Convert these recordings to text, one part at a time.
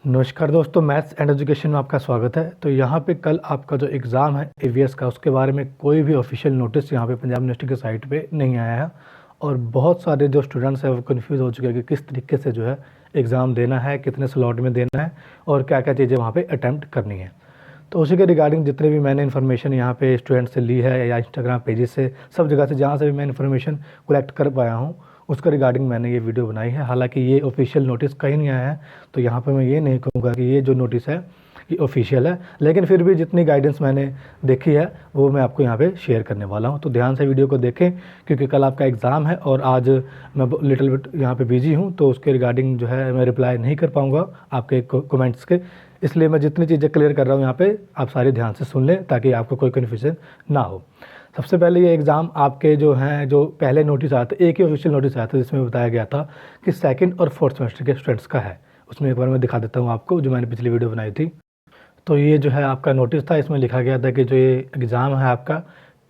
नमस्कार दोस्तों, maths and education में आपका स्वागत है। तो यहाँ पे कल आपका जो एग्ज़ाम है एवीएस का, उसके बारे में कोई भी ऑफिशियल नोटिस यहाँ पे पंजाब यूनिवर्सिटी के साइट पे नहीं आया है और बहुत सारे जो स्टूडेंट्स हैं वो कन्फ्यूज़ हो चुके हैं कि किस तरीके से जो है एग्ज़ाम देना है, कितने स्लॉट में देना है और क्या क्या चीज़ें वहाँ पर अटैम्प्ट करनी है। तो उसी के रिगार्डिंग जितने भी मैंने इन्फॉर्मेशन यहाँ पे स्टूडेंट से ली है या इंस्टाग्राम पेजेस से, सब जगह से जहाँ से भी मैं इन्फॉर्मेशन कलेक्ट कर पाया हूँ, उसका रिगार्डिंग मैंने ये वीडियो बनाई है। हालांकि ये ऑफिशियल नोटिस कहीं नहीं आया है, तो यहाँ पे मैं ये नहीं कहूँगा कि ये जो नोटिस है ये ऑफिशियल है, लेकिन फिर भी जितनी गाइडेंस मैंने देखी है वो मैं आपको यहाँ पे शेयर करने वाला हूँ। तो ध्यान से वीडियो को देखें क्योंकि कल आपका एग्ज़ाम है और आज मैं लिटिल बिट यहाँ पे बिजी हूँ, तो उसके रिगार्डिंग जो है मैं रिप्लाई नहीं कर पाऊँगा आपके कमेंट्स के। इसलिए मैं जितनी चीज़ें क्लियर कर रहा हूँ यहाँ पे आप सारे ध्यान से सुन लें ताकि आपको कोई कन्फ्यूजन ना हो। सबसे पहले ये एग्ज़ाम आपके जो हैं, जो पहले नोटिस आया था, एक ही ऑफिशियल नोटिस आया था जिसमें बताया गया था कि सेकंड और फोर्थ सेमेस्टर के स्टूडेंट्स का है। उसमें एक बार मैं दिखा देता हूँ आपको, जो मैंने पिछली वीडियो बनाई थी। तो ये जो है आपका नोटिस था, इसमें लिखा गया था कि जो ये एग्ज़ाम है आपका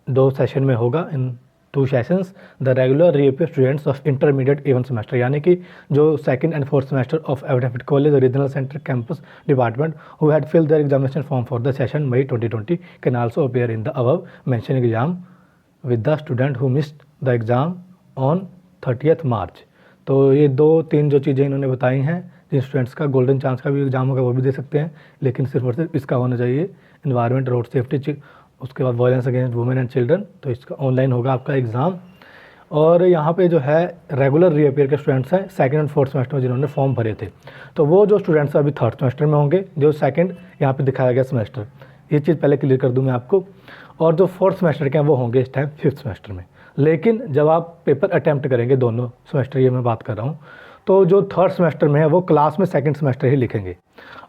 2 सेशन में होगा, in 2 sessions the regular reappear students of intermediate even semester, यानी कि जो second and fourth semester of affiliated college regional centre campus department who had filled their examination form for the session May 2020 can also appear in the above mention exam with the student who missed the exam on 30 March. तो ये 2-3 जो चीज़ें इन्होंने बताई हैं, जिन students का golden chance का भी एग्ज़ाम होगा वो भी दे सकते हैं, लेकिन सिर्फ और सिर्फ इसका होना चाहिए इन्वायरमेंट, रोड सेफ्टी, उसके बाद violence against women and children. तो इसका ऑनलाइन होगा आपका एग्ज़ाम। और यहाँ पे जो है रेगुलर रीअपियर के स्टूडेंट्स हैं सेकंड एंड फोर्थ सेमेस्टर में जिन्होंने फॉर्म भरे थे, तो वो जो स्टूडेंट्स अभी थर्ड सेमेस्टर में होंगे, जो सेकंड यहाँ पे दिखाया गया सेमेस्टर, ये चीज़ पहले क्लियर कर दूँ मैं आपको। और जो फोर्थ सेमेस्टर के हैं वो होंगे इस टाइम फिफ्थ सेमेस्टर में। लेकिन जब आप पेपर अटैम्प्ट करेंगे, दोनों सेमेस्टर ये मैं बात कर रहा हूँ, तो जो थर्ड सेमेस्टर में है वो क्लास में सेकंड सेमेस्टर ही लिखेंगे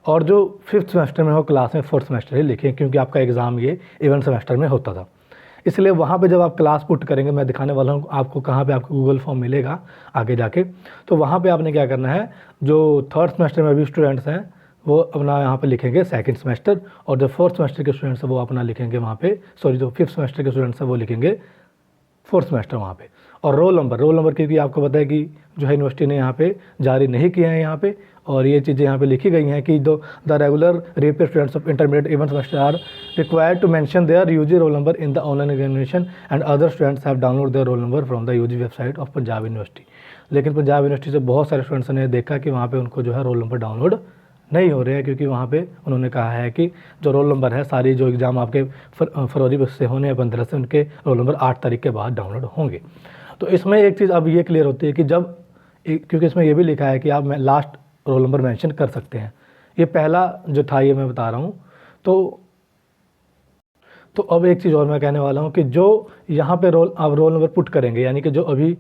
और जो फिफ्थ सेमेस्टर में हो क्लास में फोर्थ सेमेस्टर ही लिखेंगे, क्योंकि आपका एग्ज़ाम ये इवन सेमेस्टर में होता था। इसलिए वहाँ पे जब आप क्लास पुट करेंगे, मैं दिखाने वाला हूँ आपको कहाँ पे आपको गूगल फॉर्म मिलेगा आगे जाके। तो वहाँ पे आपने क्या करना है, जो थर्ड सेमेस्टर में भी स्टूडेंट्स हैं वो अपना यहाँ पे लिखेंगे सेकंड सेमेस्टर, और जो फोर्थ सेमेस्टर के स्टूडेंट्स हैं वो अपना लिखेंगे वहाँ पे, सॉरी जो फिफ्थ सेमेस्टर के स्टूडेंट्स हैं वो लिखेंगे फोर्थ सेमेस्टर वहाँ पे। और रोल नंबर क्योंकि आपको पता है कि जो है यूनिवर्सिटी ने यहाँ पे जारी नहीं किया है यहाँ पे, और ये चीज़ें यहाँ पे लिखी गई हैं कि the regular reappear students of intermediate even semester are required to mention their UG roll number in the online examination and other students have download their roll number from the UG website of Punjab University. लेकिन Punjab university से बहुत सारे students ने देखा कि वहाँ पर उनको जो है रोल नंबर डाउनलोड नहीं हो रहे हैं, क्योंकि वहाँ पे उन्होंने कहा है कि जो रोल नंबर है, सारी जो एग्ज़ाम आपके फरवरी से होने हैं 15 से, उनके रोल नंबर 8 तारीख के बाद डाउनलोड होंगे। तो इसमें एक चीज़ अब ये क्लियर होती है कि जब क्योंकि इसमें ये भी लिखा है कि आप लास्ट रोल नंबर मेंशन कर सकते हैं, ये पहला जो था ये मैं बता रहा हूँ। तो अब एक चीज़ और मैं कहने वाला हूँ कि जो यहाँ पे आप रोल नंबर पुट करेंगे, यानी कि जो अभी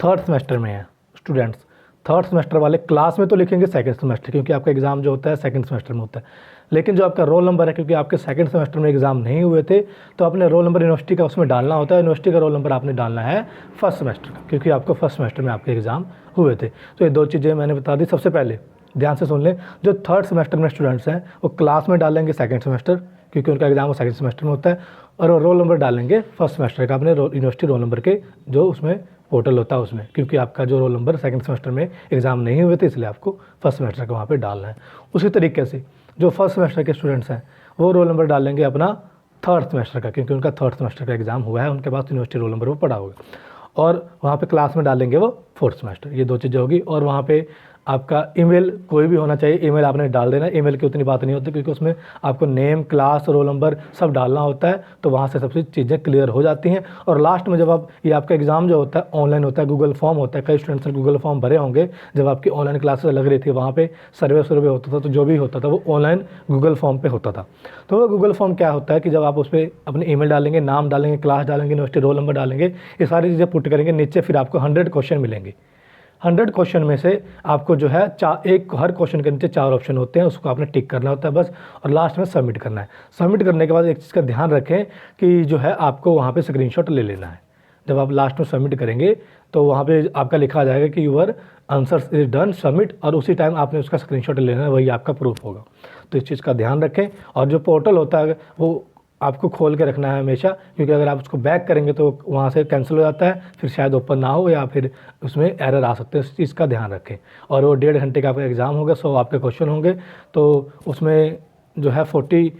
थर्ड सेमेस्टर में है स्टूडेंट्स, थर्ड सेमेस्टर वाले क्लास में तो लिखेंगे सेकंड सेमेस्टर, क्योंकि आपका एग्ज़ाम जो होता है सेकंड सेमेस्टर में होता है। लेकिन जो आपका रोल नंबर है, क्योंकि आपके सेकंड सेमेस्टर में एग्ज़ाम नहीं हुए थे, तो आपने रोल नंबर यूनिवर्सिटी का उसमें डालना होता है। यूनिवर्सिटी का रोल नंबर आपने डालना है फर्स्ट सेमेस्टर का, क्योंकि आपको फर्स्ट सेमेस्टर में आपके एग्ज़ाम हुए थे। तो ये 2 चीज़ें मैंने बता दी। सबसे पहले ध्यान से सुन लें, जो थर्ड सेमेस्टर में स्टूडेंट्स हैं वो क्लास में डालेंगे सेकेंड सेमेस्टर, क्योंकि उनका एग्ज़ाम सेकंड सेमेस्टर में होता है, और रोल नंबर डालेंगे फर्स्ट सेमेस्टर का अपने यूनिवर्सिटी रोल नंबर के जो उसमें पोर्टल होता है उसमें, क्योंकि आपका जो रोल नंबर सेकंड सेमेस्टर में एग्ज़ाम नहीं हुए थे, इसलिए आपको फर्स्ट सेमेस्टर का वहाँ पे डालना है। उसी तरीके से जो फर्स्ट सेमेस्टर के स्टूडेंट्स हैं वो रोल नंबर डालेंगे अपना थर्ड सेमेस्टर का, क्योंकि उनका थर्ड सेमेस्टर का एग्ज़ाम हुआ है, उनके पास यूनिवर्सिटी रोल नंबर वो पड़ा होगा, और वहाँ पे क्लास में डालेंगे वो फोर्थ सेमेस्टर। ये 2 चीज़ें होगी। और वहाँ पे आपका ईमेल कोई भी होना चाहिए, ईमेल आपने डाल देना। ईमेल की उतनी बात नहीं होती, क्योंकि उसमें आपको नेम, क्लास, रोल नंबर सब डालना होता है, तो वहाँ से सबसे चीज़ें क्लियर हो जाती हैं। और लास्ट में जब आप ये आपका एग्ज़ाम जो होता है ऑनलाइन होता है, गूगल फॉर्म होता है, कई स्टूडेंट्स ने गूगल फॉर्म भरे होंगे जब आपकी ऑनलाइन क्लासेस लग रही थी, वहाँ पर सर्वे होता था, तो जो भी होता था वो ऑनलाइन गूगल फॉर्म पर होता था। तो वो गूगल फॉर्म क्या होता है कि जब आप उस पर अपने ईमेल डालेंगे, नाम डालेंगे, क्लास डालेंगे, यूनिवर्सिटी रोल नंबर डालेंगे, ये सारी चीज़ें पुट करेंगे, नीचे फिर आपको 100 क्वेश्चन मिलेंगे। 100 क्वेश्चन में से आपको जो है हर क्वेश्चन के नीचे 4 ऑप्शन होते हैं, उसको आपने टिक करना होता है बस, और लास्ट में सबमिट करना है। सबमिट करने के बाद एक चीज़ का ध्यान रखें कि जो है आपको वहाँ पे स्क्रीनशॉट ले लेना है। जब आप लास्ट में सबमिट करेंगे तो वहाँ पे आपका लिखा आ जाएगा कि your answers is done submit, और उसी टाइम आपने उसका स्क्रीनशॉट ले लेना है, वही आपका प्रूफ होगा। तो इस चीज़ का ध्यान रखें। और जो पोर्टल होता है वो आपको खोल के रखना है हमेशा, क्योंकि अगर आप उसको बैक करेंगे तो वहाँ से कैंसिल हो जाता है, फिर शायद ओपन ना हो या फिर उसमें एरर आ सकते हैं। इस चीज़ का ध्यान रखें। और वो 1.5 घंटे का आपका एग्ज़ाम होगा, 100 आपके क्वेश्चन होंगे, तो उसमें जो है 40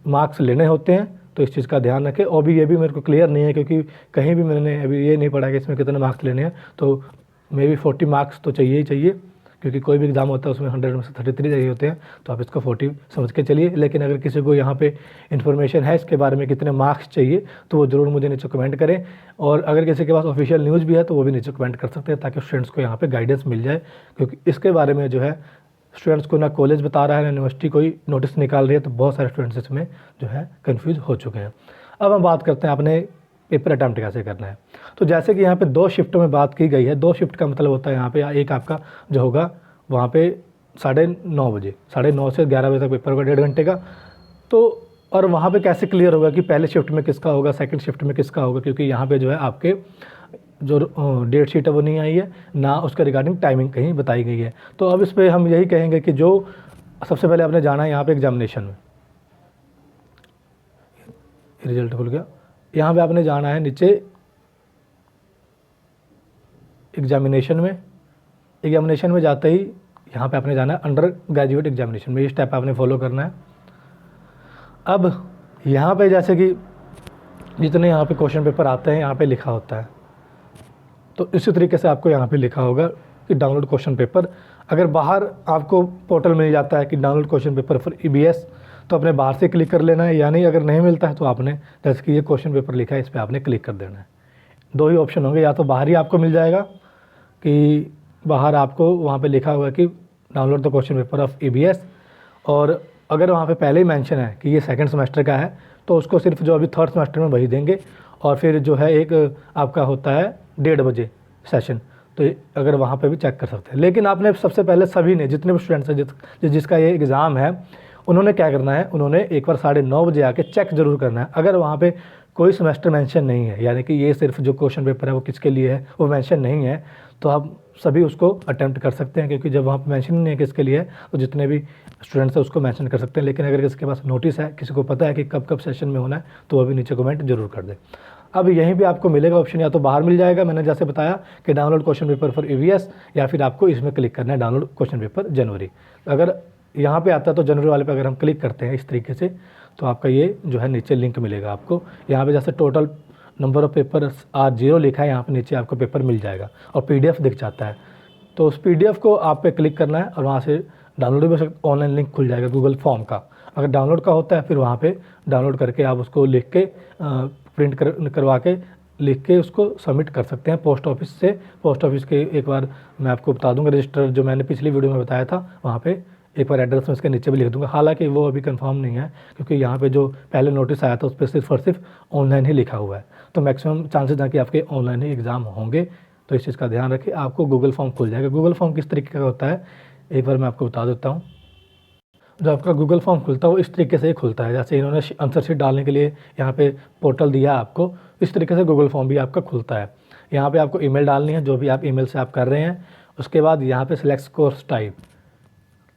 मार्क्स लेने होते हैं। तो इस चीज़ का ध्यान रखें। और भी ये भी मेरे को क्लियर नहीं है, क्योंकि कहीं भी मैंने अभी ये नहीं पढ़ा कि इसमें कितने मार्क्स लेने हैं। तो मे बी 40 मार्क्स तो चाहिए ही चाहिए, क्योंकि कोई भी एग्ज़ाम होता है उसमें 100 में से 33 चाहिए होते हैं। तो आप इसको 40 समझ के चलिए। लेकिन अगर किसी को यहाँ पे इन्फॉर्मेशन है इसके बारे में कितने मार्क्स चाहिए, तो वो ज़रूर मुझे नीचे कमेंट करें। और अगर किसी के पास ऑफिशियल न्यूज़ भी है तो वो भी नीचे कमेंट कर सकते हैं, ताकि स्टूडेंट्स को यहाँ पे गाइडेंस मिल जाए। क्योंकि इसके बारे में जो है स्टूडेंट्स को ना कॉलेज बता रहा है, ना यूनिवर्सिटी कोई नोटिस निकाल रही है। तो बहुत सारे स्टूडेंट्स इसमें जो है कन्फ्यूज़ हो चुके हैं। अब हम बात करते हैं अपने पेपर अटैम्प्ट कैसे करना है। तो जैसे कि यहाँ पे 2 शिफ्टों में बात की गई है। 2 शिफ्ट का मतलब होता है यहाँ पे एक आपका जो होगा वहाँ पे 9:30 बजे, 9:30 से 11 बजे तक पेपर होगा, 1.5 घंटे का। तो और वहाँ पे कैसे क्लियर होगा कि पहले शिफ्ट में किसका होगा, सेकंड शिफ्ट में किसका होगा, क्योंकि यहाँ पे जो है आपके जो डेट शीट है वो नहीं आई है, ना उसके रिगार्डिंग टाइमिंग कहीं बताई गई है। तो अब इस पर हम यही कहेंगे कि जो सबसे पहले आपने जाना है यहाँ पे एग्जामिनेशन में, रिजल्ट खुल गया, यहाँ पे आपने जाना है नीचे एग्जामिनेशन में जाते ही यहाँ पे आपने जाना है अंडर ग्रेजुएट एग्जामिनेशन में। ये स्टेप आपने फॉलो करना है। अब यहाँ पे जैसे कि जितने यहाँ पे क्वेश्चन पेपर आते हैं यहाँ पे लिखा होता है, तो इसी तरीके से आपको यहाँ पे लिखा होगा कि डाउनलोड क्वेश्चन पेपर। अगर बाहर आपको पोर्टल मिल जाता है कि download question paper for EBS, तो आपने बाहर से क्लिक कर लेना है। यानी अगर नहीं मिलता है तो आपने जैसे कि ये क्वेश्चन पेपर लिखा है, इस पर आपने क्लिक कर देना है। 2 ही ऑप्शन होंगे, या तो बाहर ही आपको मिल जाएगा कि बाहर आपको वहाँ पे लिखा हुआ है कि download the question paper of EBS, और अगर वहाँ पे पहले ही मेंशन है कि ये सेकंड सेमेस्टर का है तो उसको सिर्फ जो अभी थर्ड सेमेस्टर में वही देंगे। और फिर जो है एक आपका होता है 1:30 बजे सेशन, तो अगर वहाँ पे भी चेक कर सकते हैं। लेकिन आपने सबसे पहले सभी ने जितने भी स्टूडेंट्स हैं जिसका ये एग्ज़ाम है, उन्होंने क्या करना है, उन्होंने एक बार 9:30 बजे आके चेक ज़रूर करना है। अगर वहाँ पे कोई सेमेस्टर मेंशन नहीं है, यानी कि ये सिर्फ जो क्वेश्चन पेपर है वो किसके लिए है वो मेंशन नहीं है, तो आप सभी उसको अटेम्प्ट कर सकते हैं। क्योंकि जब वहाँ पे मेंशन नहीं है किसके लिए है, तो जितने भी स्टूडेंट्स हैं उसको मेंशन कर सकते हैं। लेकिन अगर किसी के पास नोटिस है, किसी को पता है कि कब कब सेशन में होना है, तो वो भी नीचे कमेंट जरूर कर दे। अब यहीं पे आपको मिलेगा ऑप्शन, या तो बाहर मिल जाएगा, मैंने जैसे बताया कि download question paper for EVS, या फिर आपको इसमें क्लिक करना है डाउनलोड क्वेश्चन पेपर जनवरी। अगर यहाँ पे आता है तो जनवरी वाले पे अगर हम क्लिक करते हैं इस तरीके से, तो आपका ये जो है नीचे लिंक मिलेगा आपको। यहाँ पे जैसे टोटल नंबर ऑफ पेपर आज 0 लिखा है, यहाँ पे नीचे आपको पेपर मिल जाएगा और PDF दिख जाता है। तो उस PDF को आप पे क्लिक करना है और वहाँ से डाउनलोड भी ऑनलाइन लिंक खुल जाएगा गूगल फॉर्म का। अगर डाउनलोड का होता है फिर वहाँ पे डाउनलोड करके आप उसको लिख के प्रिंट करवा के लिख के उसको सबमिट कर सकते हैं पोस्ट ऑफिस से। पोस्ट ऑफिस के एक बार मैं आपको बता दूंगा रजिस्टर, जो मैंने पिछली वीडियो में बताया था, वहाँ पे एक बार एड्रेस में इसके नीचे भी लिख दूंगा। हालांकि वो अभी कंफर्म नहीं है, क्योंकि यहाँ पे जो पहले नोटिस आया था उस पर सिर्फ और सिर्फ ऑनलाइन ही लिखा हुआ है। तो मैक्सिमम चांसेस हैं कि आपके ऑनलाइन ही एग्ज़ाम होंगे। तो इस चीज़ का ध्यान रखें। आपको गूगल फॉर्म खुल जाएगा। गूगल फॉर्म किस तरीके का होता है एक बार मैं आपको बता देता हूँ। जो आपका गूगल फॉर्म खुलता है वो इस तरीके से ही खुलता है, जैसे इन्होंने आंसर शीट डालने के लिए यहाँ पे पोर्टल दिया है आपको, इस तरीके से गूगल फॉर्म भी आपका खुलता है। यहाँ पे आपको ईमेल डालनी है, जो भी आप ईमेल से आप कर रहे हैं। उसके बाद यहाँ पे सिलेक्ट कोर्स टाइप,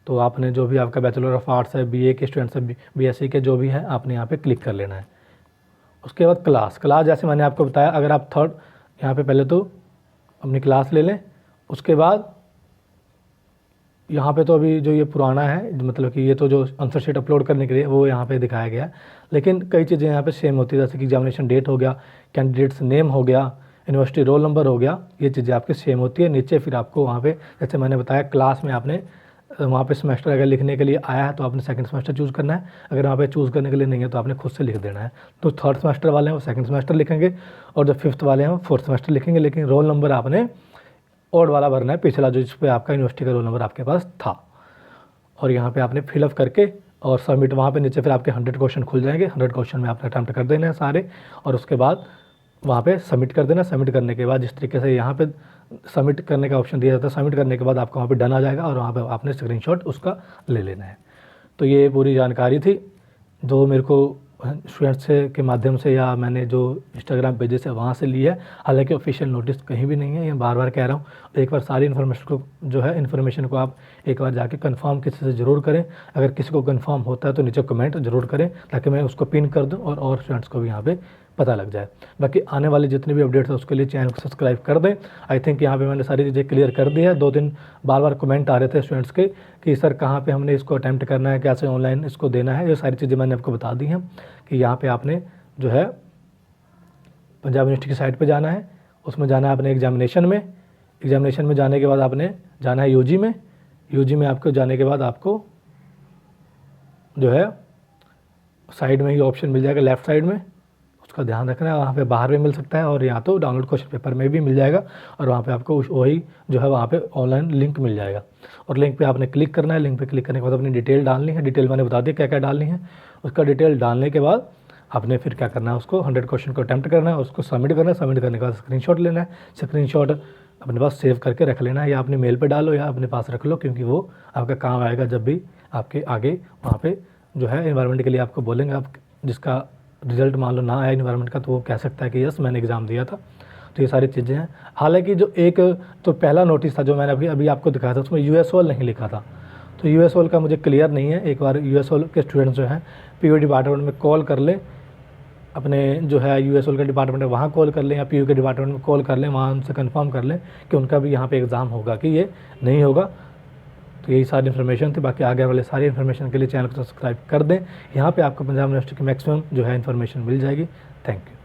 तो आपने जो भी आपका बैचलर ऑफ आर्ट्स है, BA के स्टूडेंट्स है, BSc के जो भी हैं, आपने यहाँ पे क्लिक कर लेना है। उसके बाद क्लास जैसे मैंने आपको बताया, अगर आप थर्ड यहाँ पे पहले तो अपनी क्लास ले लें। उसके बाद यहाँ पे तो अभी जो ये पुराना है, मतलब कि ये तो जो आंसर शीट अपलोड करने के लिए वो यहाँ पे दिखाया गया है। लेकिन कई चीज़ें यहाँ पे सेम होती है, जैसे कि एग्जामिनेशन डेट हो गया, कैंडिडेट्स नेम हो गया, यूनिवर्सिटी रोल नंबर हो गया, ये चीज़ें आपकी सेम होती है। नीचे फिर आपको वहाँ पे जैसे मैंने बताया क्लास में आपने वहाँ पे सेमेस्टर अगर लिखने के लिए आया है तो आपने सेकंड सेमेस्टर चूज़ करना है। अगर वहाँ पे चूज़ करने के लिए नहीं है तो आपने खुद से लिख देना है। तो थर्ड सेमेस्टर वाले हैं वो सेकंड सेमेस्टर लिखेंगे, और जो फिफ्थ वाले हैं वो फोर्थ सेमेस्टर लिखेंगे। लेकिन रोल नंबर आपने ओड वाला भरना है, पिछला जो जिस पे आपका यूनिवर्सिटी का रोल नंबर आपके पास था। और यहाँ पे आपने फिलअप करके और सबमिट, वहाँ पे नीचे फिर आपके 100 क्वेश्चन खुल जाएंगे। 100 क्वेश्चन में आपने अटैम्प्ट कर देना है सारे, और उसके बाद वहाँ पे सबमिट कर देना। सबमिट करने के बाद जिस तरीके से यहाँ पे सबमिट करने का ऑप्शन दिया जाता है, सबमिट करने के बाद आपको वहाँ पे डन आ जाएगा और वहाँ पे आपने स्क्रीनशॉट उसका ले लेना है। तो ये पूरी जानकारी थी जो मेरे को स्टूडेंट्स के माध्यम से या मैंने जो इंस्टाग्राम पेजेस है वहाँ से ली है। हालांकि ऑफिशियल नोटिस कहीं भी नहीं है, ये बार बार कह रहा हूँ। एक बार सारी इन्फॉर्मेशन को जो है इन्फॉर्मेशन को आप एक बार जाके कंफर्म किसी से ज़रूर करें। अगर किसी को कंफर्म होता है तो नीचे कमेंट ज़रूर करें ताकि मैं उसको पिन कर दूँ और स्टूडेंट्स को भी यहाँ पे पता लग जाए। बाकी आने वाले जितने भी अपडेट्स हैं उसके लिए चैनल को सब्सक्राइब कर दें। आई थिंक यहाँ पे मैंने सारी चीज़ें क्लियर कर दी है। 2 दिन बार कमेंट आ रहे थे स्टूडेंट्स के कि सर कहाँ पे हमने इसको अटैम्प्ट करना है, कैसे ऑनलाइन इसको देना है, ये सारी चीज़ें मैंने आपको बता दी हैं कि यहाँ पे आपने जो है पंजाब यूनिवर्सिटी की साइट पे जाना है, उसमें जाना है अपने एग्जामिनेशन में जाने के बाद आपने जाना है यूजी में आपको जाने के बाद आपको जो है साइड में ही ऑप्शन मिल जाएगा लेफ़्ट साइड में, उसका ध्यान रखना है। वहाँ पे बाहर भी मिल सकता है और या तो डाउनलोड क्वेश्चन पेपर में भी मिल जाएगा और वहाँ पे आपको वही जो है वहाँ पे ऑनलाइन लिंक मिल जाएगा और लिंक पे आपने क्लिक करना है। लिंक पे क्लिक करने के बाद अपनी डिटेल डालनी है। डिटेल मैंने बता दिया क्या क्या डालनी है। उसका डिटेल डालने के बाद आपने फिर क्या करना है, उसको 100 क्वेश्चन को अटैम्प्ट करना है, उसको सबमिट करना है। सबमिट करने के बाद स्क्रीनशॉट लेना है। स्क्रीनशॉट अपने पास सेव करके रख लेना है, या अपने मेल पे डालो या अपने पास रख लो, क्योंकि वो आपका काम आएगा जब भी आपके आगे वहाँ पे जो है एनवायरनमेंट के लिए आपको बोलेंगे। आप जिसका रिजल्ट मान लो ना आया एनवायरनमेंट का तो वो कह सकता है कि यस मैंने एग्ज़ाम दिया था। तो ये सारी चीज़ें हैं। हालांकि जो एक तो पहला नोटिस था जो मैंने अभी आपको दिखाया था उसमें यूएसओएल नहीं लिखा था, तो यूएसओएल का मुझे क्लियर नहीं है। एक बार यूएसओएल के स्टूडेंट्स जो हैं पीयू डिपार्टमेंट में कॉल कर लें, अपने जो है यूएसओएल का डिपार्टमेंट है वहाँ कॉल कर लें या पीयू के डिपार्टमेंट में कॉल कर लें, वहाँ उनसे कंफर्म कर लें कि उनका भी यहाँ पे एग्ज़ाम होगा कि ये नहीं होगा। तो यही सारी इन्फॉर्मेशन थी। बाकी आगे वाले सारी इन्फॉर्मेशन के लिए चैनल को सब्सक्राइब कर दें। यहाँ पे आपको पंजाब यूनिवर्सिटी की मैक्सिमम जो है इन्फॉर्मेशन मिल जाएगी। Thank you.